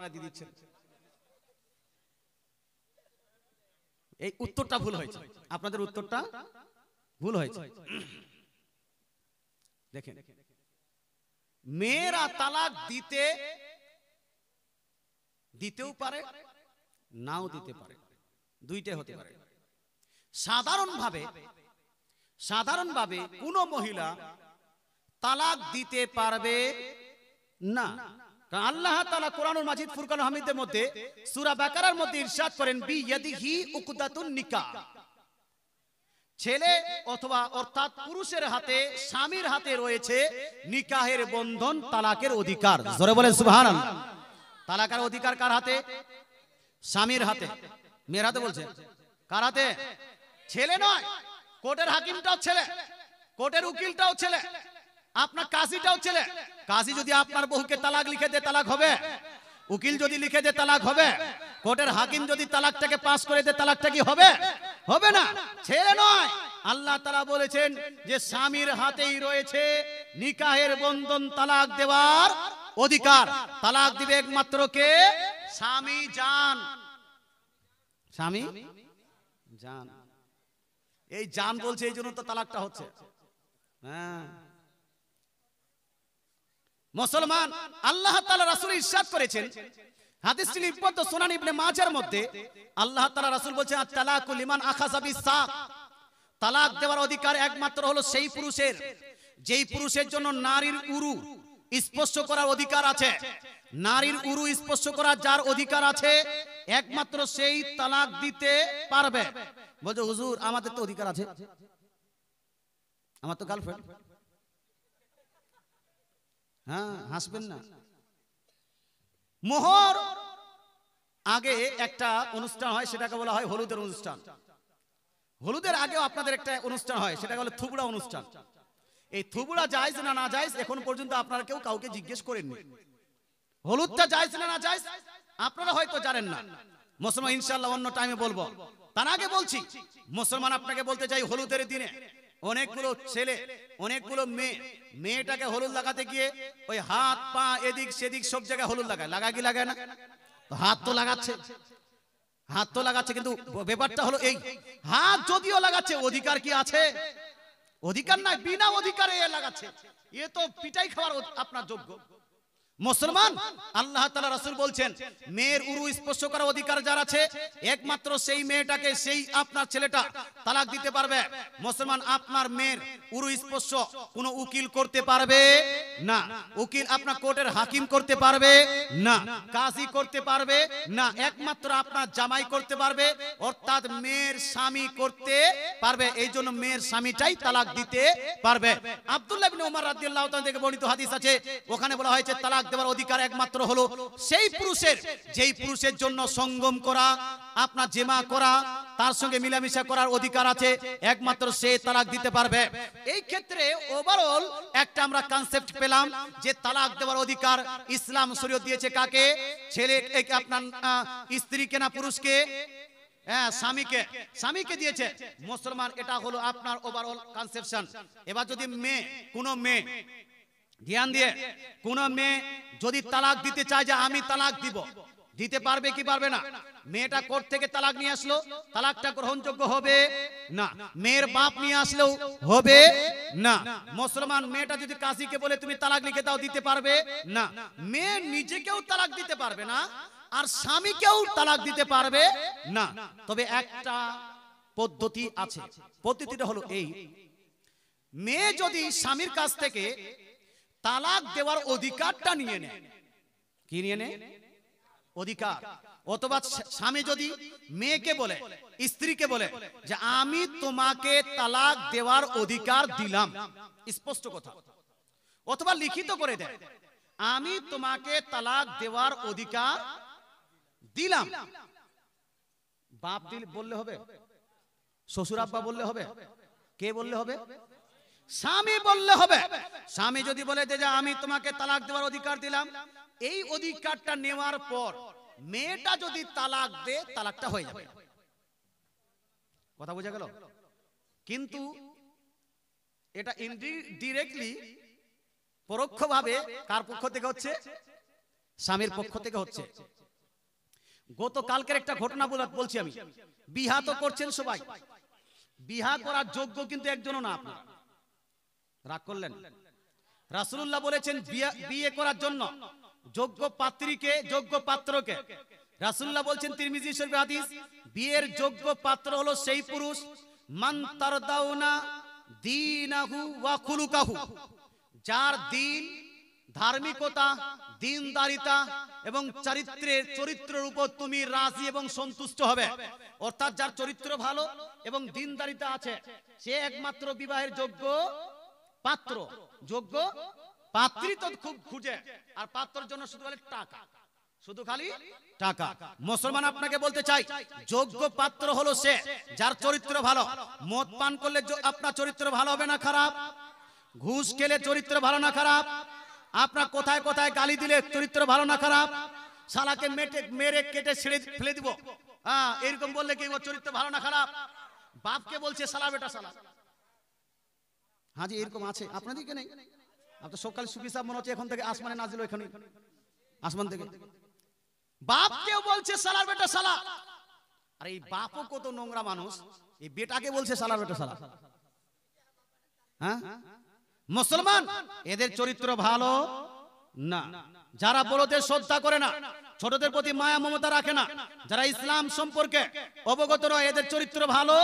আপনারা দিয়ে দিচ্ছেন। এই উত্তরটা ভুল হয়েছে, আপনাদের উত্তরটা ভুল হয়েছে। দেখেন, মেয়েরা তালাক দিতেও পারে, নাও দিতে পারে, দুইটাই হতে পারে। সাধারণভাবে কোন মহিলা তালাক দিতে পারবে না। কারণ আল্লাহ তাআলা কোরআনুল মাজিদ ফুরকানুল হামিদের মধ্যে সূরা বাকারার মধ্যে ইরশাদ করেন, বিয়াদিহি উকদাতুন নিকাহ, ছেলে অথবা অর্থাৎ পুরুষের হাতে, স্বামীর হাতে রয়েছে নিকাহের বন্ধন, তালাকের অধিকার। জোরে বলেন সুবহানাল্লাহ। তালাকের অধিকার কার হাতে? স্বামীর হাতে। মেয়ের হাতে বলছে, কার হাতে? ছেলে নয়, কোর্টের হাকিমটাও ছেলে, কোর্টের উকিলটাও ছেলে, আপনার কাজীটাও ছেলে। কাজী যদি আপনার বহুকে তালাক লিখে দেয় তালাক হবে? উকিল যদি লিখে দেয় তালাক হবে? কোর্টের হাকিম যদি তালাকটাকে পাস করে দেয় তালাকটা কি হবে? হবে না। ছেলে নয়। আল্লাহ তাআলা বলেছেন যে স্বামীর হাতেই রয়েছে নিকাহের বন্ধন, তালাক দেওয়ার অধিকার। তালাক দিবে একমাত্র কে? স্বামী জান। স্বামী জান। এই জান বলছে এই জন্য তো তালাকটা হচ্ছে। হ্যাঁ, মুসলমান, আল্লাহ তাআলা রাসূল ইরশাদ করেছেন, হাদিসটি লিপিবদ্ধ সুনান ইবনে মাজার মধ্যে। আল্লাহ তাআলা রাসূল বলেছেন, আত-তালাকু লিমান আখাযা বিস-সাক, তালাক দেওয়ার অধিকার একমাত্র হলো সেই পুরুষের, যেই পুরুষের জন্য নারীর উরু স্পর্শ করার অধিকার আছে। নারীর উরু স্পর্শ করার যার অধিকার আছে একমাত্র সেই তালাক দিতে পারবে। বলছে, হুজুর আমাদের তো অধিকার আছে, আমার তো গার্লফ্রেন্ড। হ্যাঁ, হাসবেন না। মোহর আগে একটা অনুষ্ঠান হয়, সেটাকে বলা হয় হলুদের অনুষ্ঠান। হলুদের আগেও আপনাদের একটা অনুষ্ঠান হয়, সেটাকে বলে থুবড়া অনুষ্ঠান। এই থুবড়া জায়েজ না না জায়েজ এখন পর্যন্ত আপনারা কেউ কাউকে জিজ্ঞেস করেননি। হলুদটা জায়েজ না না জায়েজ আপনারা হয়তো জানেন না। মুসলমান ইনশাআল্লাহ অন্য টাইমে বলবো। তার আগে বলছি, মুসলমান আপনাকে বলতে চাই, হলুদের দিনে অনেকগুলো ছেলে, অনেকগুলো মেয়েটাকে হলুদ লাগাতে গিয়ে ওই হাত পা এদিক সেদিক সব জায়গায় হলুদ লাগায়। লাগায় কি লাগায় না? হাত তো লাগাচ্ছে, হাত তো লাগাচ্ছে, কিন্তু ব্যাপারটা হলো এই, হাত যদিও লাগাচ্ছে অধিকার কি আছে? অধিকার নাই, বিনা অধিকারে এ লাগাচ্ছে। এ তো পিটাই খাওয়ার আপনার যোগ্য। মুসলমান, আল্লাহ তাআলা রাসূল বলছেন, মেয়ের উরু স্পর্শ করার অধিকার যার আছে একমাত্র সেই মেয়েটাকে, সেই আপনার ছেলেটা তালাক দিতে পারবে। মুসলমান, আপনার মেয়ের উরু স্পর্শ কোনো উকিল করতে পারবে না। উকিল আপনার কোর্টের হাকিম করতে পারবে না, কাজী করতে পারবে না, একমাত্র আপনার জামাই করতে পারবে, অর্থাৎ মেয়ের স্বামী করতে পারবে। এই জন্য মেয়ের স্বামীটাই তালাক দিতে পারবে। আব্দুল্লাহ ইবনে ওমর রাদিয়াল্লাহু তাআলা থেকে বর্ণিত হাদিস আছে, ওখানে বলা হয়েছে তালাক দেওয়ার অধিকার একমাত্র হলো সেই পুরুষের, যেই পুরুষের জন্য সঙ্গম করা, আপনার জিমা করা, তার সঙ্গে মিলামিশা করার অধিকার আছে, একমাত্র সে তালাক দিতে পারবে। এই ক্ষেত্রে ওভারঅল একটা আমরা কনসেপ্ট পেলাম যে তালাক দেওয়ার অধিকার ইসলাম শরীয়ত দিয়েছে কাকে? ছেলে, আপনার স্ত্রীকে না পুরুষকে? হ্যাঁ, স্বামীকে দিয়েছে। মুসলমান, এটা হলো আপনার ওভারঅল কনসেপশন। এবার যদি কোনো মেয়ে ধ্যান দিয়ে, কোন মেয়ে যদি তালাক দিতে চায় যে আমি তালাক দিব, দিতে পারবে কি পারবে না? মেয়েটা কোর্ট থেকে তালাক নিয়ে আসলো, তালাকটা গ্রহণযোগ্য হবে না। মেয়ের বাপ নিয়ে আসলেও হবে না। মুসলমান, মেয়েটা যদি কাজীকে বলে তুমি তালাক লিখে দাও, দিতে পারবে না। মেয়ে নিজেকেও তালাক দিতে পারবে না, আর স্বামীকেও তালাক দিতে পারবে না। তবে একটা পদ্ধতি আছে। পদ্ধতিটা হলো এই, মেয়ে যদি স্বামীর কাছ থেকে তালাক দেওয়ার অধিকারটা নিয়ে নেয়, কি নিয়ে নেয়? অধিকার। অথবা স্বামী যদি মেয়েকে বলে, স্ত্রীকে বলে যে আমি তোমাকে তালাক দেওয়ার অধিকার দিলাম, স্পষ্ট কথা, অথবা লিখিত করে দেয় আমি তোমাকে তালাক দেওয়ার অধিকার দিলাম। বাপ বললে হবে? শ্বশুর আব্বা বললে হবে? কে বললে হবে? স্বামী বললে হবে। স্বামী যদি বলে যে আমি তোমাকে তালাক দেওয়ার অধিকার দিলাম, এই অধিকারটা নেওয়ার পর মেয়েটা যদি তালাক দেয়, তালাকটা হয়ে যাবে। কথা বোঝা গেল? কিন্তু এটা ইনডিরেক্টলি, পরোক্ষভাবে কার পক্ষ থেকে হচ্ছে? স্বামীর পক্ষ থেকে হচ্ছে। গতকালকের একটা ঘটনা বলছি আমি। বিহা তো করছেন সবাই, বিহা করার যোগ্য কিন্তু একজনও না। আপনারা রাগ করলেন? রাসূলুল্লাহ বলেছেন বিয়ে করার জন্য যোগ্য পাত্রীকে, যোগ্য পাত্রকে, রাসূলুল্লাহ বলছেন তিরমিজি শরীফ হাদিস, বিয়ের যোগ্য পাত্র হলো সেই পুরুষ মান তারদাউনা দীনাহু ওয়া খুলুকাহু, যার দিন, ধার্মিকতা, দিনদারিতা এবং চরিত্রের উপর তুমি রাজি এবং সন্তুষ্ট হবে। অর্থাৎ যার চরিত্র ভালো এবং দিনদারিতা আছে, সে একমাত্র বিবাহের যোগ্য পাত্র। যোগ্য পাত্রী তো খুব খুঁজে, আর পাত্রের জন্য শুধু খালি টাকা, শুধু খালি টাকা। মুসলমান আপনাকে বলতে চাই, যোগ্য পাত্র হলো সে যার চরিত্র ভালো। মদ পান করলে আপনার চরিত্র ভালো হবে না খারাপ? ঘুষ খেলে চরিত্র ভালো না খারাপ? আপনার কোথায় কোথায় গালি দিলে চরিত্র ভালো না খারাপ? শালাকে মেরে কেটে ছেড়ে ফেলে দিব, এরকম বললে কি ওর চরিত্র ভালো না খারাপ? বাপকে বলছে শালা বেটা শালা। হ্যাঁ জি, এরকম আছে আপনাদেরকে নেই? আপনার সকাল সুখী সাহেব মনে হচ্ছে এখন থেকে আসমানে নাজিল, এখানে আসমান থেকে বাপকেও বলছে শালার বেটা শালা। আর এই বাপও কত নোংরা মানুষ, এই বেটাকে বলছে শালার বেটা শালা। হ্যাঁ মুসলমান, এদের চরিত্র ভালো না। যারা বড়দের শ্রদ্ধা করে না, ছোটদের প্রতি মায়া মমতা রাখে না, যারা ইসলাম সম্পর্কে অবগত নয়, এদের চরিত্র ভালো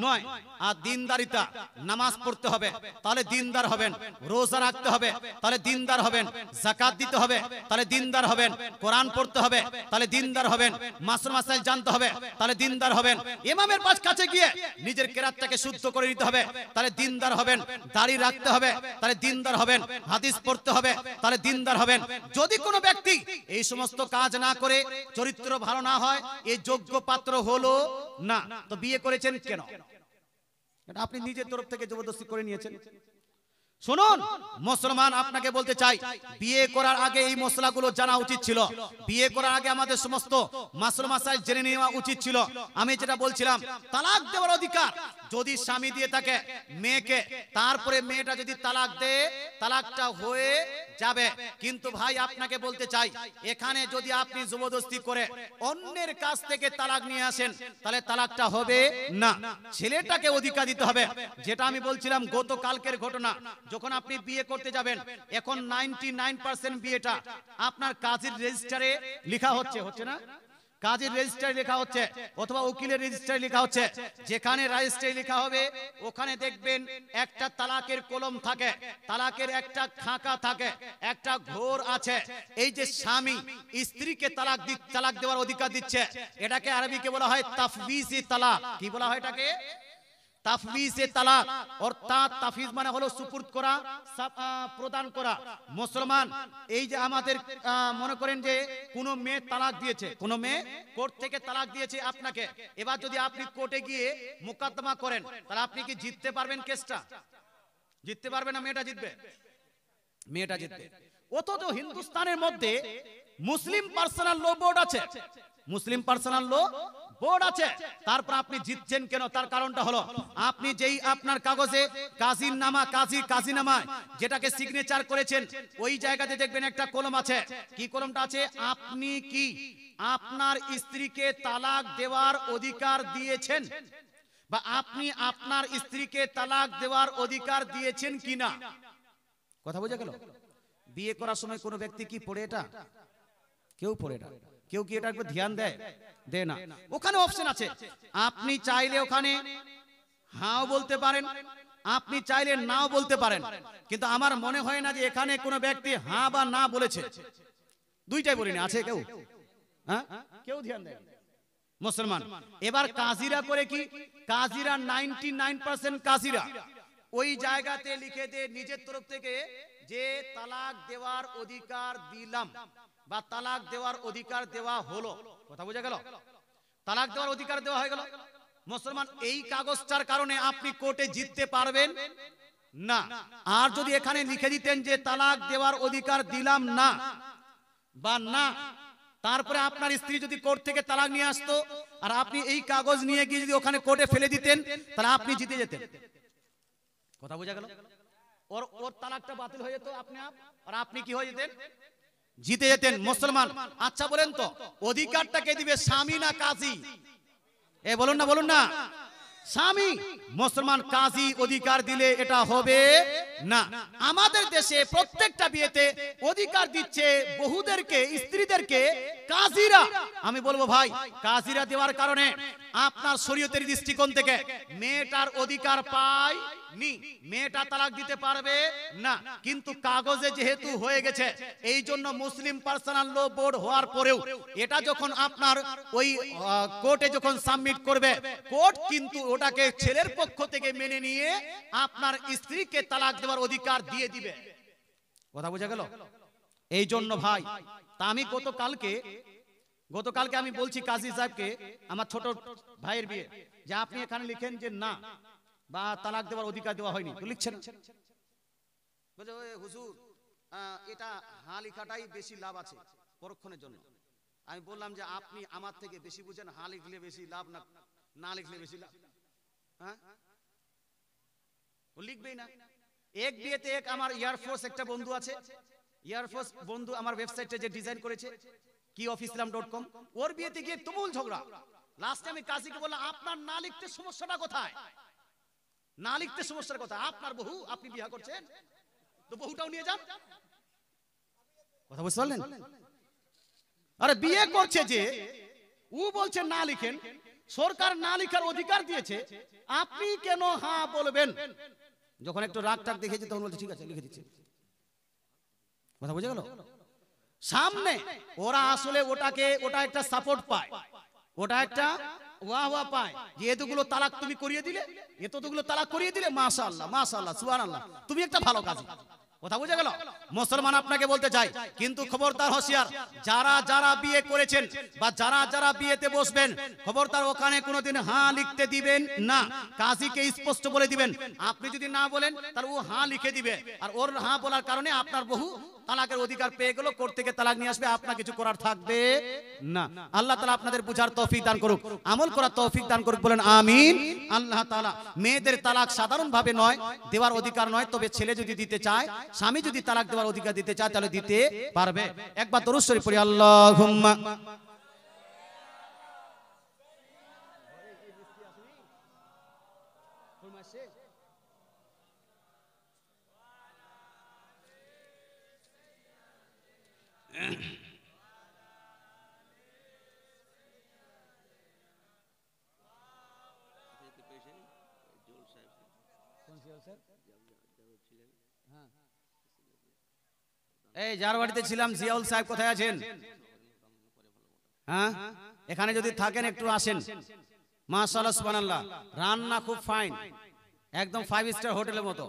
নয়। আর দিনদারিতা, নামাজ পড়তে হবে তাহলে দিনদার হবেন, রোজা রাখতে হবে তাহলে দিনদার হবেন, যাকাত দিতে হবে তাহলে দিনদার হবেন, কোরআন পড়তে হবে তাহলে দিনদার হবেন, মাসুল মাসাইল জানতে হবে তাহলে দিনদার হবেন, ইমামের কাছে গিয়ে নিজের কেরাতটাকে শুদ্ধ করে নিতে হবে তাহলে দিনদার হবেন, দাড়ি রাখতে হবে তাহলে দিনদার হবেন, হাদিস পড়তে হবে তাহলে দিনদার হবেন। যদি কোনো ব্যক্তি এই সমস্ত কাজ না করে, চরিত্র ভালো না হয়, এই যোগ্য পাত্র হলো না। তো বিয়ে করেছেন কেন? এটা আপনি নিজের তরফ থেকে জবরদস্তি করে নিয়েছেন। শুনুন মুসলমান, আপনাকে বলতে চাই, বিয়ে করার আগে এই মশলাগুলো জানা উচিত ছিল। বিয়ে করার আগে আমাদের সমস্ত মাসুল মাসাইল জেনে নেওয়া উচিত ছিল। আমি যেটা বলছিলাম, তালাক দেওয়ার অধিকার যদি স্বামী দিয়ে থাকে মেয়েকে, তারপরে মেয়েটা যদি তালাক দেয়, তালাকটা হয়ে যাবে। কিন্তু ভাই আপনাকে বলতে চাই, এখানে যদি আপনি জবরদস্তি করে অন্যের কাছ থেকে তালাক নিয়ে আসেন, তাহলে তালাকটা হবে না। ছেলেটাকে অধিকার দিতে হবে। যেটা আমি বলছিলাম গতকালকের ঘটনা, যখন আপনি বিয়ে করতে যাবেন, এখন 99% বিয়েটা আপনার কাজীর রেজিস্টারে লেখা হচ্ছে না? কাজীর রেজিস্টারে লেখা হচ্ছে অথবা উকিলের রেজিস্টারে লেখা হচ্ছে। যেখানে রেজিস্টারে লেখা হবে ওখানে দেখবেন একটা তালাকের কলম থাকে, তালাকের একটা খাকা থাকে, একটা ঘোর আছে। এই যে স্বামী স্ত্রীকে তালাক দেওয়ার অধিকার দিচ্ছে, এটাকে আরবিতে বলা হয় তাফবিজে তালাক। কি বলা হয় এটাকে? তাফবিজে তালাক। অর্থাৎ তাফবিজ মানে হলো সুপুর্দ করা, প্রদান করা। মুসলমান, এই যে আমাদের মনে করেন যে কোন মেয়ে তালাক দিয়েছে, কোন মেয়ে কোর্ট থেকে তালাক দিয়েছে আপনাকে, এবার যদি আপনি কোর্টে গিয়ে মোকদ্দমা করেন, তাহলে আপনি কি জিততে পারবেন কেসটা? জিততে পারবে না? মেয়েটা জিতবে? মেয়েটা জিতবে। অথচ হিন্দুস্তানের মধ্যে মুসলিম পার্সোনাল ল বোর্ড আছে, মুসলিম পার্সোনাল ল বোর্ড আছে। তারপর আপনি জিতছেন কেন? তার কারণটা হলো আপনি যেই আপনার কাগজে কাজীনামায় যেটাকে সিগনেচার করেছেন, ওই জায়গাতে দেখবেন একটা কলম আছে। কি কলমটা আছে? আপনি কি আপনার স্ত্রীকে তালাক দেওয়ার অধিকার দিয়েছেন, বা আপনি আপনার স্ত্রীকে তালাক দেওয়ার অধিকার দিয়েছেন কিনা। কথা বোঝা গেল? বিয়ে করার সময় কোনো ব্যক্তি কি পড়ে এটা? কেউ পড়ে না। কেউ কি এটার উপর ধ্যান দেয় না। ওখানে অপশন আছে, আপনি চাইলে ওখানে হাও বলতে পারেন, আপনি চাইলে নাও বলতে পারেন। কিন্তু আমার মনে হয় না যে এখানে কোনো ব্যক্তি হ্যাঁ বা না বলেছে, দুইটাই বলিনি। আছে কেউ? হ্যাঁ, কেউ ধ্যান দেয় মুসলমান। এবার কাজীরা করে কি? কাজীরা 99% কাজীরা ওই জায়গাতে লিখে দেয় নিজের তরফ থেকে যে তালাক দেওয়ার অধিকার দিলাম বা তালাক দেওয়ার অধিকার দেওয়া হলো। কথা বোঝা গেল? তালাক দেওয়ার অধিকার দেওয়া হয়ে গেল। মুসলমান, এই কাগজটার কারণে আপনি কোর্টে জিততে পারবেন না। আর যদি এখানে লিখে দিতেন যে তালাক দেওয়ার অধিকার দিলাম না বা না, তারপরে আপনার স্ত্রী যদি কোর্ট থেকে তালাক নিয়ে আসতো আর আপনি এই কাগজ নিয়ে গিয়ে যদি ওখানে কোর্টে ফেলে দিতেন, তাহলে আপনি জিতে যেতেন। কথা বোঝা গেল? ওর তালাকটা বাতিল হয়ে যেত আপনি, আর আপনি কি হয়ে যেতেন? জিতে যেতেন মুসলমান। আচ্ছা বলেন তো অধিকারটাকে দিবে স্বামী না কাজী? এ বলুন না, বলুন না। স্বামী। মুসলমান কাজী অধিকার দিলে এটা হবে না। আমাদের দেশে প্রত্যেকটা বিয়েতে অধিকার দিচ্ছে বহুদেরকে, স্ত্রীদেরকে কাজীরা। আমি বলবো ভাই, কাজীরা দেওয়ার কারণে আপনার শরীয়তের দৃষ্টিকোণ থেকে মেয়েটার অধিকার পায় নি, মেয়েটা তালাক দিতে পারবে না। কিন্তু কাগজে যেহেতু হয়ে গেছে, এই জন্য মুসলিম পার্সোনাল ল বোর্ড হওয়ার পরেও এটা যখন আপনার ওই কোর্টে যখন সাবমিট করবে, কোর্ট কিন্তু ওটাকে ছেলের পক্ষ থেকে মেনে নিয়ে আপনার স্ত্রীকে তালাক দেওয়ার অধিকার দিয়ে দিবে। কথা বোঝা গেল? এই জন্য ভাই, তা আমি গতকালকে আমি বলছি কাজী সাহেবকে, আমার ছোট ভাইয়ের বিয়ে, যে আপনি এখানে লিখেন যে না বা তালাক দেওয়ার অধিকার দেওয়া হয়নি, তো লিখছেন। বলছে হুজুর এটা হা লেখাটাই বেশি লাভ আছে পরক্ষণের জন্য। আমি বললাম যে আপনি আমার থেকে বেশি বুঝেন, হা লিখলে বেশি লাভ না না লিখলে বেশি লাভ? হ্যাঁ, ও লিখবেই না। এক বিয়েতে এক আমার এয়ারফোর্স একটা বন্ধু আছে, এয়ারফোর্স বন্ধু আমার ওয়েবসাইটে যে ডিজাইন করেছে kiofislam.com, ওর বিয়েতে গিয়ে তুমুল ঝগড়া। লাস্টে আমি কাজীকে বললাম আপনার না লিখতে সমস্যাটা কোথায়? না লিখতে সমস্যার কথা, আপনার বহু, আপনি বিয়ে করছেন তো বহুটাও নিয়ে যান। কথা বুঝতে পারলেন? আরে বিয়ে করছে যে, ও বলছে না লিখেন, সরকার না লিখার অধিকার দিয়েছে, আপনি কেন হ্যাঁ বলবেন? যখন একটু রাগ টাগ দেখেছি তখন বলছে ঠিক আছে লিখে দিচ্ছি। কথা বুঝে গেল? সামনে ওরা আসলে ওটা একটা সাপোর্ট পায়, ওটা একটা ওয়া ওয়া পায় যে এতগুলো তালাক তুমি করিয়ে দিলে, এতগুলো তালাক করিয়ে দিলে, মাশাআল্লাহ মাশাআল্লাহ সুবহানাল্লাহ, তুমি একটা ভালো কাজ। কথা বুঝে গেল? মুসলমান আপনাকে বলতে চাই, কিন্তু খবরদার হুঁশিয়ার, যারা যারা বিয়ে করেছেন বা যারা যারা বিয়েতে বসবেন, খবরদার ওখানে কোনোদিন হ্যাঁ লিখতে দিবেন না। কাজীকে স্পষ্ট বলে দিবেন, আপনি যদি না বলেন তাহলে ও হ্যাঁ লিখে দিবে, আর ওর হ্যাঁ বলার কারণে আপনার বহু তালাকের অধিকার পেয়ে গেল, কোর্ট থেকে তালাক নিয়ে আসবে, আপনার কিছু করার থাকবে না। আল্লাহ তাআলা আপনাদের বুঝার তৌফিক দান করুক, আমল করার তৌফিক দান করুক, বলেন আমিন। আল্লাহ তাআলা মেয়েদের তালাক সাধারণ ভাবে নয়, দেওয়ার অধিকার নয়, তবে ছেলে যদি দিতে চায়, স্বামী যদি তালাক দেওয়ার অধিকার দিতে চায় তাহলে দিতে পারবে। একবার দরুদ শরীফ পড়ি, আল্লাহুম্মা। এই যার বাড়িতে ছিলাম জিয়াউল সাহেব কোথায় আছেন? হ্যাঁ, এখানে যদি থাকেন একটু আসেন। মাশাআল্লাহ সুবহানাল্লাহ, রান্না খুব ফাইন, একদম 5 স্টার হোটেলের মতো,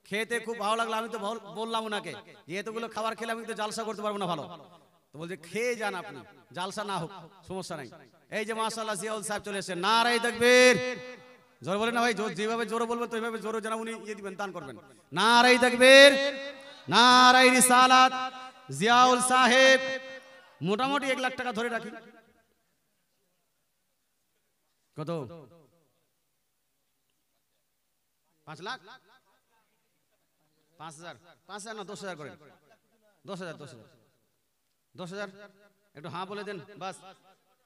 খেতে খুব ভালো লাগলো। আমি তো বললাম ওনাকে যে এতগুলো খাবার খেলে আমি তো জালসা করতে পারবো না ভালো, তো বলছে খেয়ে যান আপনি, জালসা না হোক সমস্যা নাই। এই যে মাশাআল্লাহ জিয়াউল সাহেব চলে এসেছেন, নারায়ে তাকবীর। জোরে বলেন না ভাই, যেভাবে জোরে বলবেন তো এইভাবে জোরে যেন উনি ইয়ে দিবেন, দান করবেন। নারায়ে তাকবীর, নারায়ে রিসালাত। জিয়াউল সাহেব মোটামুটি 1 লাখ টাকা ধরে রাখি। কত? 5 লাখ? 5,000? 5,000 না 10,000 করেন। 10,000 10,000 10,000 একটু হ্যাঁ বলে দেন, বাস।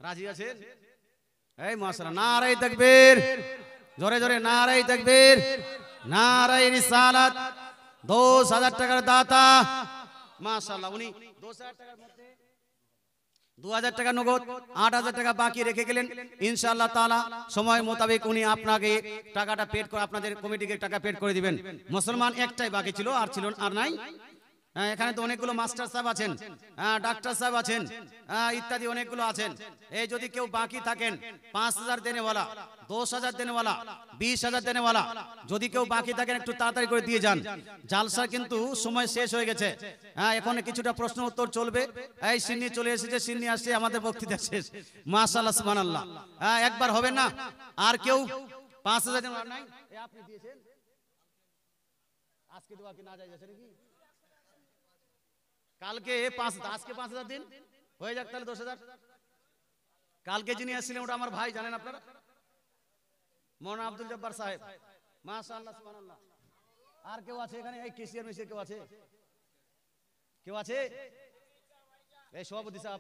রাজি আছেন? এই মাশাআল্লাহ, নারায়ে তাকবীর, জোরে জোরে নারায়ে তাকবীর, নারায়ে রিসালাত। 10,000 টাকার দাতা মাশাআল্লাহ। উনি 10,000 টাকার মধ্যে 2,000 টাকা নগদ, 8,000 টাকা বাকি রেখে গেলেন। ইনশাআল্লাহ তাআলা সময় মোতাবেক উনি আপনাকে টাকাটা পেড করে, আপনাদের কমিটিকে টাকা পেড করে দিবেন। মুসলমান একটাই বাকি ছিল, আর ছিল আর নাই। এখানে তো অনেকগুলো মাস্টার সাহেব আছেন, ডাক্তার সাহেব আছেন, ইত্যাদি অনেকগুলো আছেন। এই যদি কেউ বাকি থাকেন, 5,000 দেনেওয়ালা, 10,000 দেনেওয়ালা, 20,000 দেনেওয়ালা, যদি কেউ বাকি থাকেন একটু তাড়াতাড়ি করে দিয়ে যান। জালসা কিন্তু সময় শেষ হয়ে গেছে। এখন কিছুটা প্রশ্ন উত্তর চলবে। এই সিন্নি চলে এসেছে, সিন্নি আসছে, আমাদের বক্তৃতা শেষ। মাশাআল্লাহ সুবহানাল্লাহ। একবার হবে না? আর কেউ 5,000 দেনেওয়ালা নাই? আপনি দিয়েছেন আজকে, দেওয়া কি না যায় যাচ্ছে নাকি? কালকে 5, আজকে 5,000 দিন হয়ে যাক, তাহলে 10,000। কালকে যিনি আসছিলেন ওটা আমার ভাই, জানেন আপনারা, মৌলানা আব্দুল জব্বার সাহেব। মাশাআল্লাহ সুবহানাল্লাহ। আর কেউ আছে এখানে? এই কেসিয়ার মিশে কেউ আছে? কেউ আছে? এই সভাপতি সাহেব